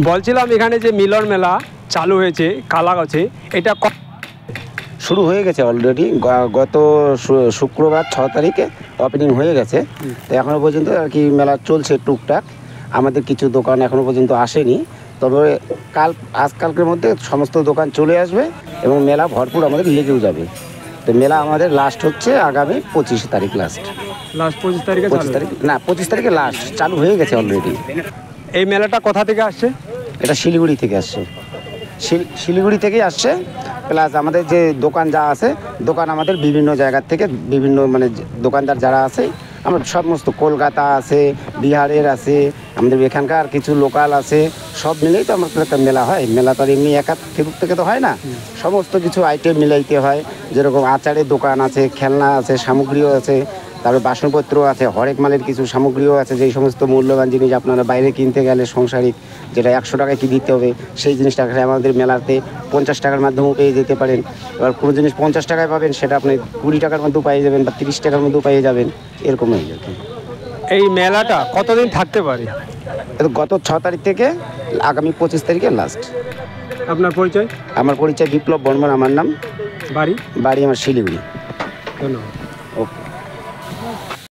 বলছিলাম এখানে যে মিলন মেলা চালু হয়েছে কালাগাছে, এটা শুরু হয়ে গেছে অলরেডি। গত শুক্রবার 6 তারিখে ওপেনিং হয়ে গেছে। তো এখনও পর্যন্ত আর কি মেলা চলছে টুকটাক। আমাদের কিছু দোকান এখনও পর্যন্ত আসেনি, তবে আজকালকের মধ্যে সমস্ত দোকান চলে আসবে এবং মেলা ভরপুর আমাদের লেগেও যাবে। তো মেলা আমাদের লাস্ট হচ্ছে আগামী 25 তারিখ লাস্ট 25 তারিখে 25 তারিখ না 25 তারিখে লাস্ট চালু হয়ে গেছে অলরেডি। এই মেলাটা কোথা থেকে আসছে? এটা শিলিগুড়ি থেকে আসছে, শিলিগুড়ি থেকেই আসছে। প্লাস আমাদের যে দোকান যা আছে, দোকান আমাদের বিভিন্ন জায়গার থেকে বিভিন্ন মানে দোকানদার যারা আছে, আমরা সমস্ত কলকাতা আছে, বিহারের আছে, আমাদের এখানকার কিছু লোকাল আছে, সব মিলেই তো আমাদের একটা মেলা হয়। মেলা তো আর এমনি একা থেকে তো হয় না, সমস্ত কিছু আইটেম মিলাইতে হয়। যেরকম আচারের দোকান আছে, খেলনা আছে, সামগ্রীও আছে, তারপরে বাসনপত্র আছে, হরেক মালের কিছু সামগ্রীও আছে। যেই সমস্ত মূল্যবান জিনিস আপনারা বাইরে কিনতে গেলে সংসারিক যেটা 100 টাকায় কি দিতে হবে, সেই জিনিসটা আমাদের মেলাতে 50 টাকার মাধ্যমেও পেয়ে যেতে পারেন। এবার কোনো জিনিস 50 টাকায় পাবেন, সেটা আপনি 20 টাকার মধ্যেও পেয়ে যাবেন বা 30 টাকার মধ্যেও পেয়ে যাবেন, এরকমই আর কি। এই মেলাটা কতদিন থাকতে পারে? গত 6 তারিখ থেকে আগামী 25 তারিখে লাস্ট। আপনার পরিচয়? আমার পরিচয় বিপ্লব বর্মন আমার নাম। বাড়ি? বাড়ি আমার শিলিগুড়ি। ধন্যবাদ।